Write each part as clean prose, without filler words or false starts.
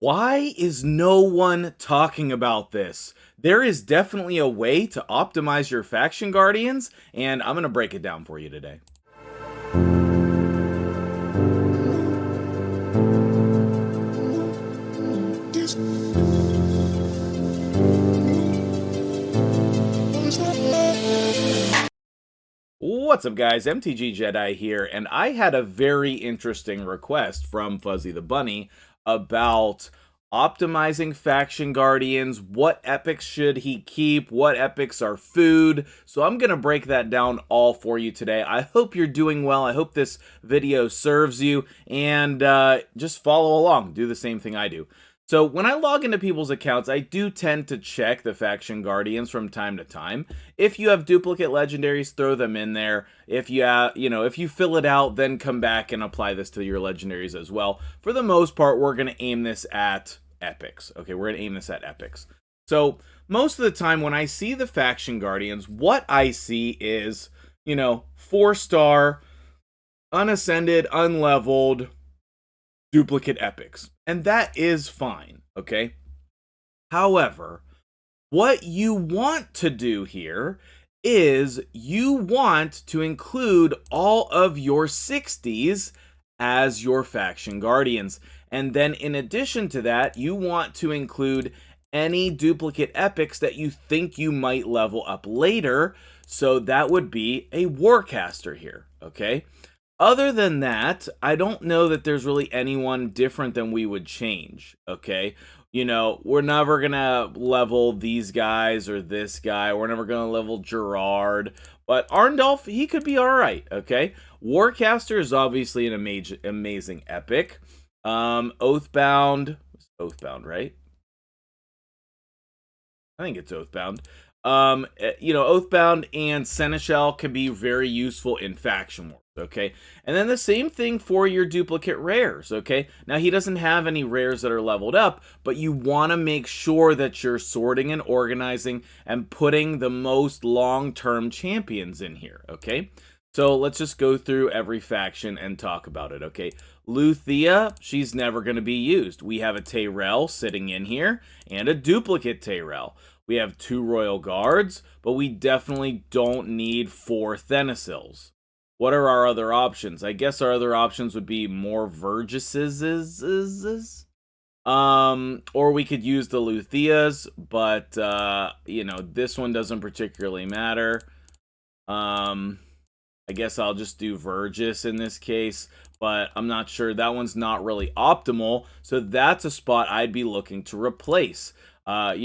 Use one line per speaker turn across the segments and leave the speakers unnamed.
Why is no one talking about this? There is definitely a way to optimize your faction guardians, and I'm going to break it down for you today. What's up, guys? MtgJedi here, and I had a very interesting request from Fuzzy the Bunny about optimizing faction guardians. What epics should he keep? What epics are food? So I'm going to break that down all for you today. I hope you're doing well. I hope this video serves you, and just follow along. Do the same thing I do. So when I log into people's accounts, I do tend to check the faction guardians from time to time. If you have duplicate legendaries, throw them in there. If you if you fill it out, then come back and apply this to your legendaries as well. For the most part, we're going to aim this at epics. Okay, we're going to aim this at epics. So most of the time when I see the faction guardians, what I see is, 4-star, unascended, unleveled, duplicate epics. And that is fine, okay? However, what you want to do here is you want to include all of your 60s as your faction guardians. And then in addition to that, you want to include any duplicate epics that you think you might level up later. So that would be a Warcaster here, okay? Other than that, I don't know that there's really anyone different than we would change, okay? We're never going to level these guys or this guy. We're never going to level Gerard. But Arndolf, he could be all right, okay? Warcaster is obviously an amazing epic. Oathbound, right? I think it's Oathbound. Oathbound and Seneschal can be very useful in faction wars, okay? And then the same thing for your duplicate rares, okay? Now, he doesn't have any rares that are leveled up, but you want to make sure that you're sorting and organizing and putting the most long-term champions in here, okay? So let's just go through every faction and talk about it, okay? Luthia, she's never going to be used. We have a Tyrell sitting in here and a duplicate Tyrell. We have 2 Royal Guards, but we definitely don't need 4 Thenisils. What are our other options? I guess our other options would be more Vergises. Or we could use the Luthias, but, this one doesn't particularly matter. I guess I'll just do Vergis in this case, but I'm not sure. That one's not really optimal, so that's a spot I'd be looking to replace. I'm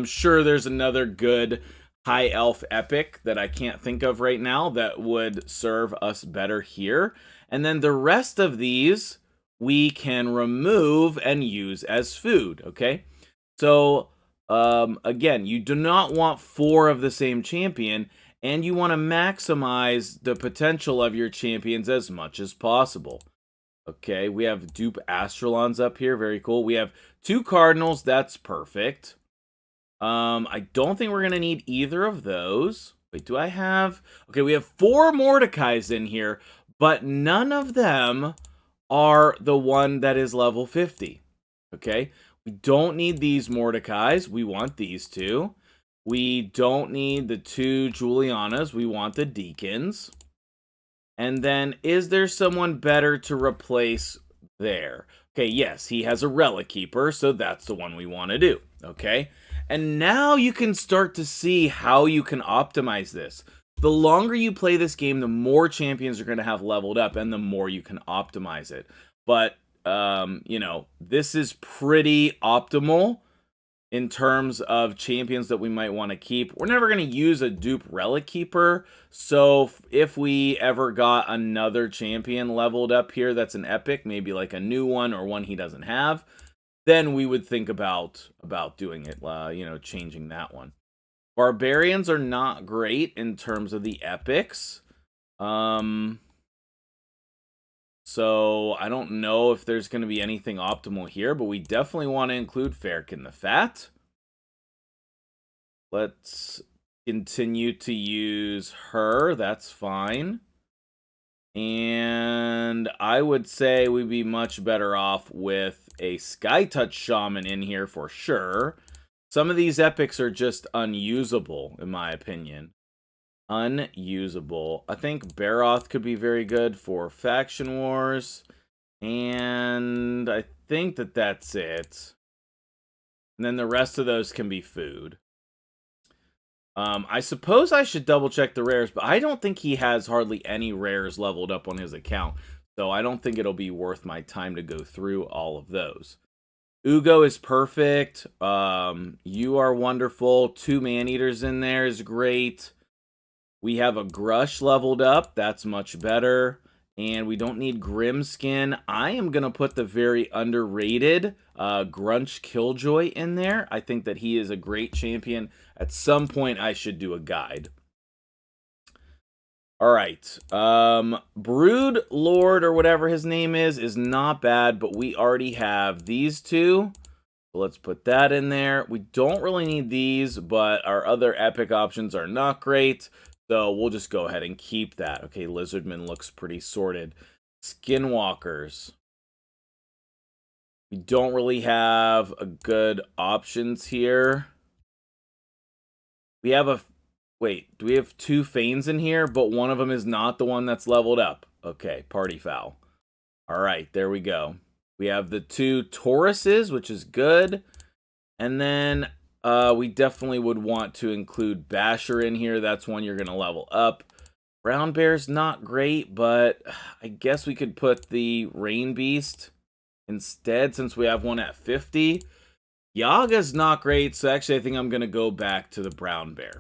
sure there's another good high elf epic that I can't think of right now that would serve us better here. And then the rest of these we can remove and use as food, okay? So, again, you do not want 4 of the same champion, and you want to maximize the potential of your champions as much as possible. Okay, we have dupe Astrolons up here. Very cool. We have 2 Cardinals. That's perfect. I don't think we're going to need either of those. Wait, do I have... Okay, we have 4 Mordecais in here, but none of them are the one that is level 50. Okay, we don't need these Mordecais. We want these 2. We don't need the 2 Julianas. We want the Deacons. And then, is there someone better to replace there? Okay, yes, he has a Relic Keeper, so that's the one we want to do, okay? And now you can start to see how you can optimize this. The longer you play this game, the more champions you're going to have leveled up, and the more you can optimize it. But, this is pretty optimal in terms of champions that we might want to keep. We're never going to use a dupe Relic Keeper, so if we ever got another champion leveled up here that's an epic, maybe like a new one or one he doesn't have, then we would think about doing it, changing that one. Barbarians are not great in terms of the epics. So I don't know if there's going to be anything optimal here, but we definitely want to include Farrakhan the Fat. Let's continue to use her. That's fine. And I would say we'd be much better off with a Sky Touch Shaman in here for sure. Some of these epics are just unusable, in my opinion. Unusable. I think Baroth could be very good for Faction Wars. And I think that that's it. And then the rest of those can be food. I suppose I should double check the rares, but I don't think he has hardly any rares leveled up on his account. So I don't think it'll be worth my time to go through all of those. YuGiOh is perfect. You are wonderful. 2 man-eaters in there is great. We have a Grush leveled up. That's much better. And we don't need Grimskin. I am going to put the very underrated Grunch Killjoy in there. I think that he is a great champion. At some point, I should do a guide. All right. Brood Lord, or whatever his name is not bad, but we already have these two. So let's put that in there. We don't really need these, but our other epic options are not great. So we'll just go ahead and keep that. Okay, Lizardman looks pretty sorted. Skinwalkers. We don't really have a good options here. We have a... Wait, do we have 2 Fanes in here? But one of them is not the one that's leveled up. Okay, Party Foul. All right, there we go. We have the 2 Tauruses, which is good. And then we definitely would want to include Basher in here. That's one you're going to level up. Brown Bear's not great, but I guess we could put the Rain Beast instead since we have one at 50. Yaga's not great, so actually I think I'm going to go back to the Brown Bear.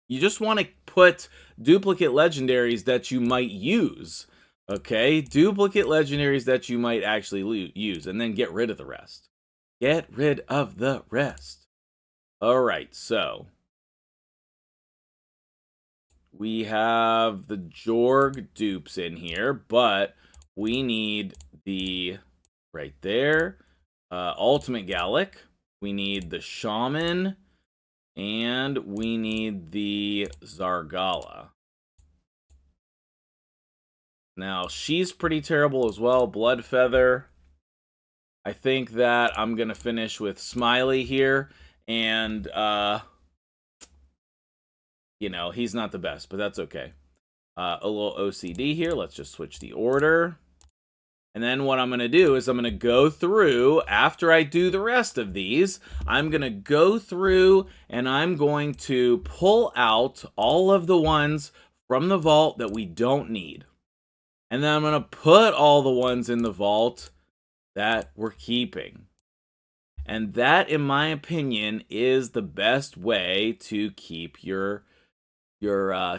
You just want to put duplicate legendaries that you might use. Okay? Duplicate legendaries that you might actually use, and then get rid of the rest. Get rid of the rest. Alright, so we have the Jorg dupes in here, but we need the, right there, Ultimate Gallic. We need the Shaman, and we need the Zargala. Now, she's pretty terrible as well, Blood Feather. I think that I'm going to finish with Smiley here, and, you know, he's not the best, but that's okay. A little OCD here. Let's just switch the order. And then what I'm going to do is I'm going to go through, after I do the rest of these, I'm going to go through and I'm going to pull out all of the ones from the vault that we don't need. And then I'm going to put all the ones in the vault that we're keeping. And that, in my opinion, is the best way to keep your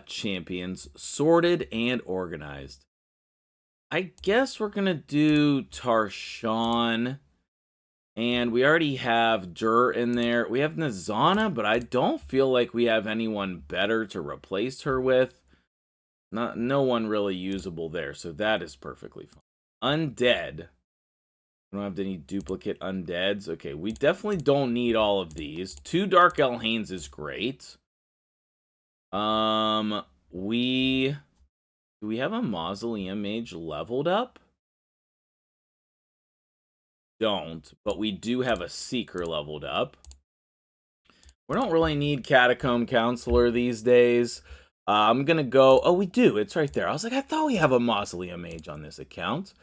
champions sorted and organized. I guess we're going to do Tarshan. And we already have Dur in there. We have Nazana, but I don't feel like we have anyone better to replace her with. No one really usable there, so that is perfectly fine. Undead. We don't have any duplicate undeads. Okay, we definitely don't need all of these. 2 Dark Elhanes is great. Do we have a Mausoleum Mage leveled up? Don't, but we do have a Seeker leveled up. We don't really need Catacomb Counselor these days. I'm going to go... Oh, we do. It's right there. I was like, I thought we have a Mausoleum Mage on this account.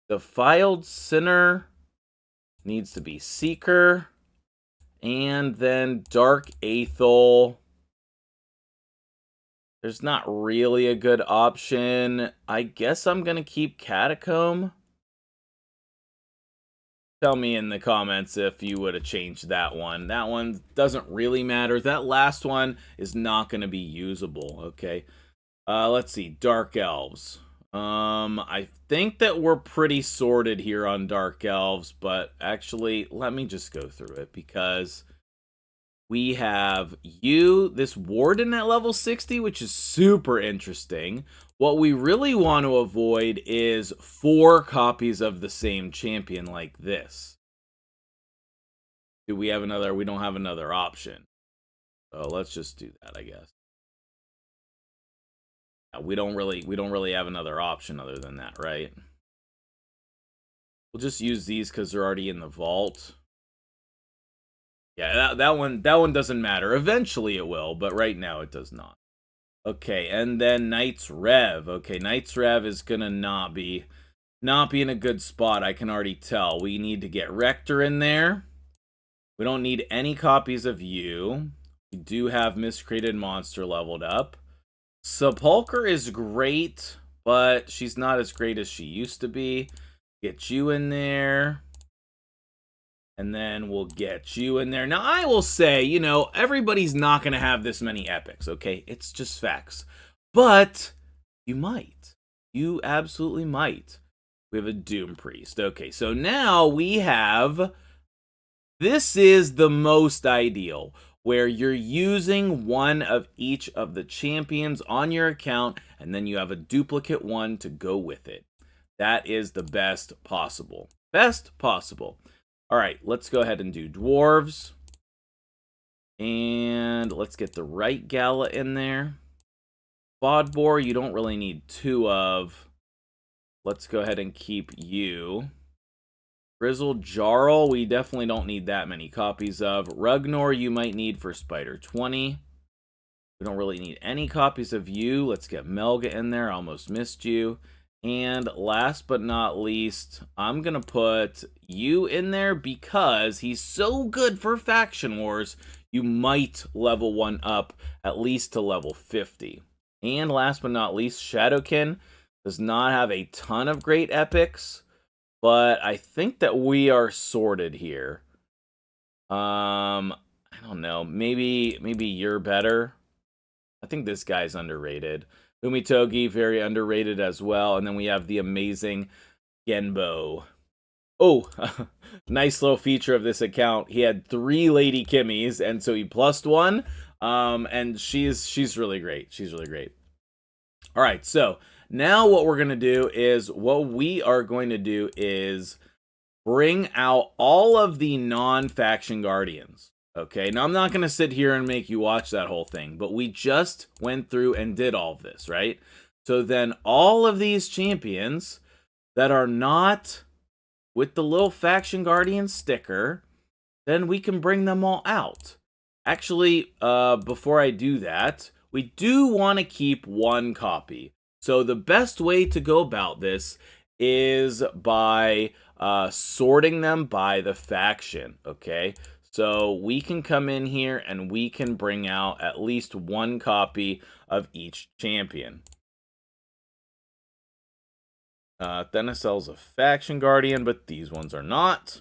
Defiled Sinner needs to be Seeker. And then Dark Aethel. There's not really a good option. I guess I'm going to keep Catacomb. Tell me in the comments if you would have changed that one. That one doesn't really matter. That last one is not going to be usable, okay? Let's see. Dark Elves. I think that we're pretty sorted here on Dark Elves, but actually, let me just go through it because we have this Warden at level 60, which is super interesting. What we really want to avoid is 4 copies of the same champion like this. Do we have another? We don't have another option. So let's just do that, I guess. We don't really have another option other than that, right? We'll just use these because they're already in the vault. Yeah, that one doesn't matter. Eventually it will, but right now it does not. Okay, and then Knight's Rev. Okay, Knight's Rev is gonna not be in a good spot, I can already tell. We need to get Rector in there. We don't need any copies of you. We do have Miscreated Monster leveled up. Sepulcher is great, but she's not as great as she used to be. Get you in there. And then we'll get you in there. Now, I will say, you know, everybody's not going to have this many epics, okay? It's just facts. But you might. You absolutely might. We have a Doom Priest. Okay, so now we have... This is the most ideal, where you're using one of each of the champions on your account, and then you have a duplicate one to go with it. That is the best possible. Best possible. All right, let's go ahead and do dwarves. And let's get the right Gala in there. Bodbor, you don't really need two of. Let's go ahead and keep you. Grizzled Jarl, we definitely don't need that many copies of. Ragnar, you might need for Spider 20. We don't really need any copies of you. Let's get Melga in there. Almost missed you. And last but not least, I'm going to put you in there because he's so good for Faction Wars, you might level one up at least to level 50. And last but not least, Shadowkin does not have a ton of great epics, but I think that we are sorted here. I don't know. Maybe you're better. I think this guy's underrated. Umitogi, very underrated as well. And then we have the amazing Genbo. Oh, nice little feature of this account. He had 3 Lady Kimmies, and so he plussed 1. And she's really great. She's really great. All right, so now what we are going to do is bring out all of the non-faction guardians. Okay, now I'm not going to sit here and make you watch that whole thing, but we just went through and did all of this, right? So then all of these champions that are not with the little faction guardian sticker, then we can bring them all out. Actually, before I do that, we do want to keep 1 copy. So the best way to go about this is by sorting them by the faction, okay? So we can come in here and we can bring out at least 1 copy of each champion. Thenacel's a faction guardian, but these ones are not.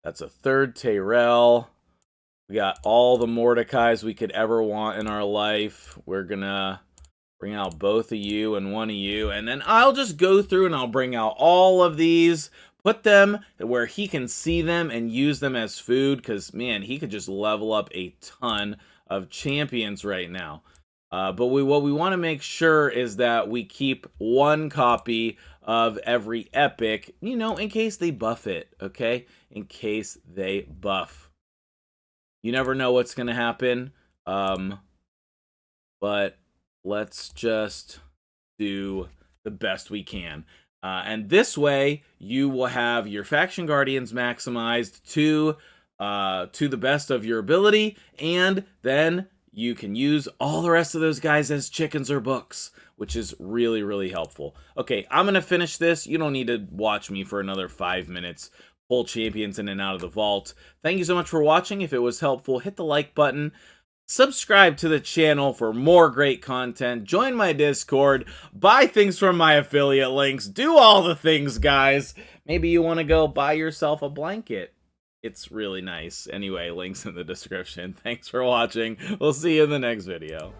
That's a 3rd Tyrell. We got all the Mordecais we could ever want in our life. We're gonna bring out both of you and 1 of you, and then I'll just go through and I'll bring out all of these, put them where he can see them and use them as food, because, man, he could just level up a ton of champions right now. But what we want to make sure is that we keep 1 copy of every epic, you know, in case they buff it, okay? In case they buff. You never know what's going to happen, but let's just do the best we can. And this way, you will have your faction guardians maximized to the best of your ability, and then you can use all the rest of those guys as chickens or books, which is really, really helpful. Okay, I'm going to finish this. You don't need to watch me for another 5 minutes. Pull champions in and out of the vault. Thank you so much for watching. If it was helpful, hit the like button. Subscribe to the channel for more great content. Join my Discord. Buy things from my affiliate links. Do all the things, guys. Maybe you want to go buy yourself a blanket. It's really nice. Anyway, links in the description. Thanks for watching. We'll see you in the next video.